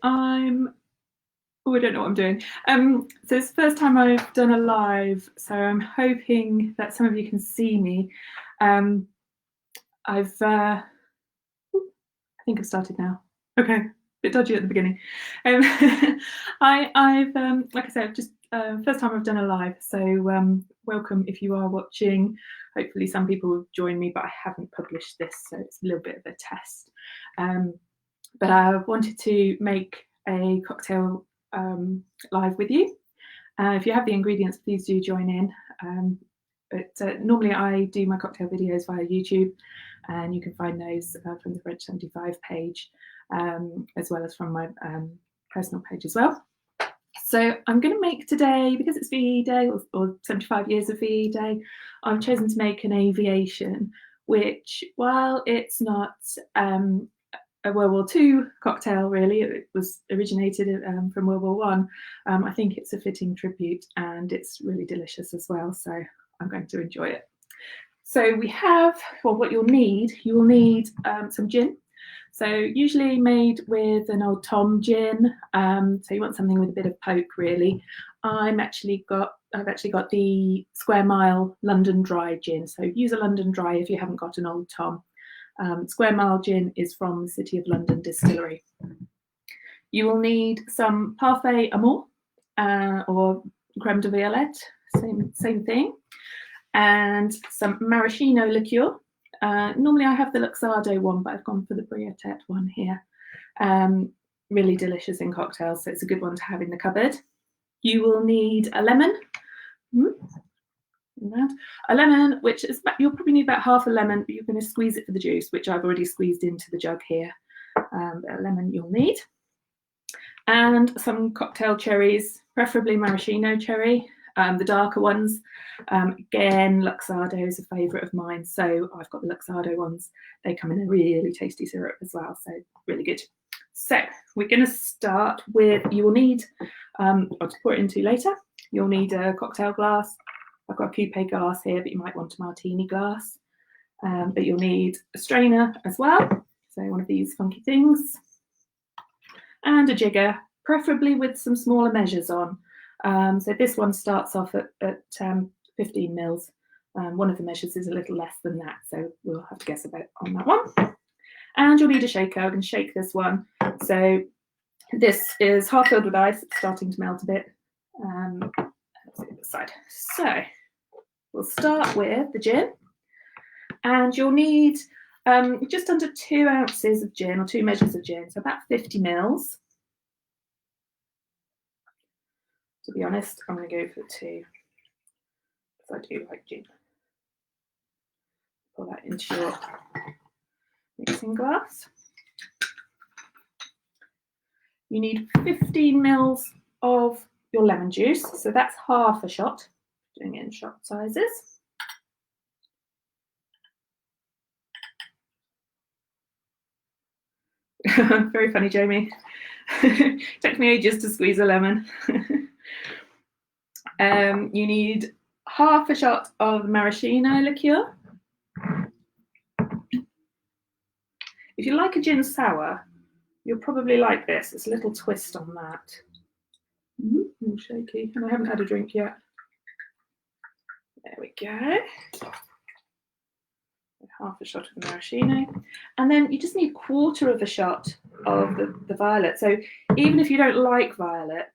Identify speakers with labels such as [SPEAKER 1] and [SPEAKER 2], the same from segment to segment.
[SPEAKER 1] I don't know what I'm doing. So it's the first time I've done a live, so I'm hoping that some of you can see me. I think I've started now. Okay, a bit dodgy at the beginning. I've like I said, just first time I've done a live, so welcome if you are watching. Hopefully some people will join me, but I haven't published this, so it's a little bit of a test. But I wanted to make a cocktail live with you. If you have the ingredients, please do join in. But normally I do my cocktail videos via YouTube, and you can find those from the French 75 page, as well as from my personal page as well. So I'm going to make today, because it's VE Day, or 75 years of VE Day, I've chosen to make an Aviation, which, while it's not a World War II cocktail, really, it was originated from World War I. I think it's a fitting tribute, and it's really delicious as well, so I'm going to enjoy it. So we have, well, what you'll need some gin. So usually made with an Old Tom gin. So you want something with a bit of poke, really. I've actually got the Square Mile London Dry gin. So use a London Dry if you haven't got an Old Tom. Square Mile gin is from the City of London distillery. You will need some Parfait Amour or Creme de Violette, same thing, and some maraschino liqueur. Normally I have the Luxardo one, but I've gone for the Briotet one here. Really delicious in cocktails, so it's a good one to have in the cupboard. You will need a lemon. A lemon, which is, you'll probably need about half a lemon, but you're going to squeeze it for the juice, which I've already squeezed into the jug here. A lemon you'll need. And some cocktail cherries, preferably maraschino cherry, the darker ones. Again, Luxardo is a favourite of mine, so I've got the Luxardo ones. They come in a really tasty syrup as well, so really good. So we're going to start with, you will need, I'll just pour it into later, you'll need a cocktail glass. I've got a coupe glass here, but you might want a martini glass. But you'll need a strainer as well, so one of these funky things. And a jigger, preferably with some smaller measures on. So this one starts off at 15 mils. One of the measures is a little less than that, so we'll have to guess about on that one. And you'll need a shaker. I'm going to shake this one. So this is half filled with ice. It's starting to melt a bit. Let's see this side. So we'll start with the gin, and you'll need just under 2 ounces of gin, or 2 measures of gin, so about 50 mils. To be honest, I'm going to go for 2, because I do like gin. Pour that into your mixing glass. You need 15 mils of your lemon juice, so that's half a shot, doing it in shot sizes. Very funny, Jamie. Took me ages to squeeze a lemon. You need half a shot of maraschino liqueur. If you like a gin sour, you'll probably like this. It's a little twist on that. A little shaky, and I haven't had a drink yet. There we go. Half a shot of the maraschino, and then you just need 1/4 of a shot of the violet. So even if you don't like violet,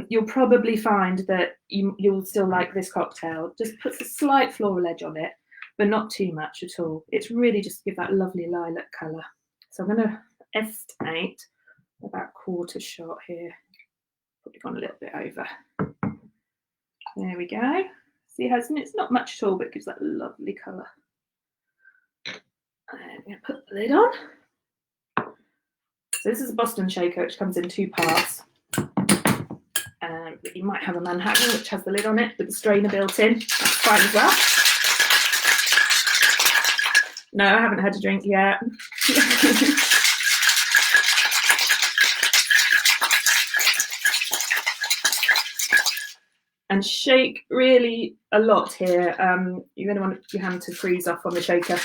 [SPEAKER 1] you'll probably find that you'll still like this cocktail. Just puts a slight floral edge on it, but not too much at all. It's really just to give that lovely lilac colour. So I'm going to estimate about 1/4 shot here. Probably gone a little bit over. There we go. See how it's not much at all, but it gives that lovely colour. I'm going to put the lid on. So this is a Boston shaker, which comes in 2 parts. You might have a Manhattan, which has the lid on it with the strainer built in. That's fine as well. No, I haven't had a drink yet. And shake really a lot here. You're going to want your hand to freeze off on the shaker.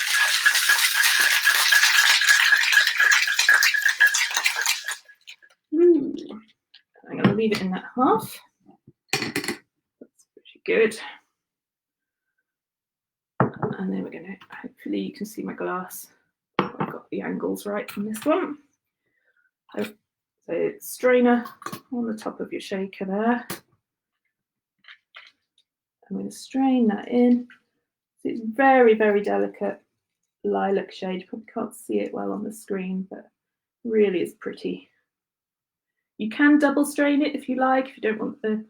[SPEAKER 1] leave it in that half. That's pretty good. And then we're going to, hopefully you can see my glass. I've got the angles right on this one. So strainer on the top of your shaker there. I'm going to strain that in. So it's very, very delicate lilac shade. You probably can't see it well on the screen, but really is pretty. You can double strain it if you like, if you don't want the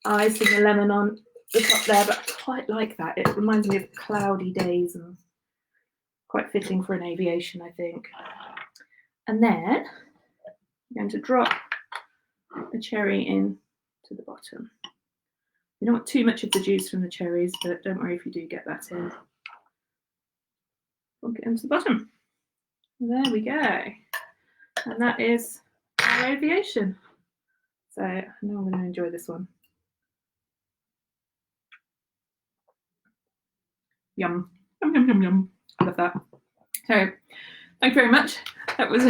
[SPEAKER 1] ice and the lemon on the top there, but I quite like that. It reminds me of cloudy days and quite fitting for an aviation, I think. And then I'm going to drop the cherry in to the bottom. You don't want too much of the juice from the cherries, but don't worry if you do get that in. Plonk it into the bottom. There we go. And that is our aviation. So I know I'm going to enjoy this one. Yum. Yum, yum, yum, yum. I love that. So thank you very much. That was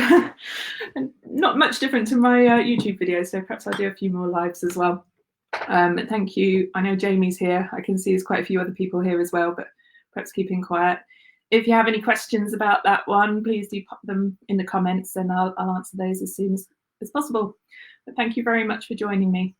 [SPEAKER 1] not much different to my YouTube video, so perhaps I'll do a few more lives as well. Thank you. I know Jamie's here. I can see there's quite a few other people here as well, but perhaps keeping quiet. If you have any questions about that one, please do pop them in the comments and I'll answer those as soon as possible. But thank you very much for joining me.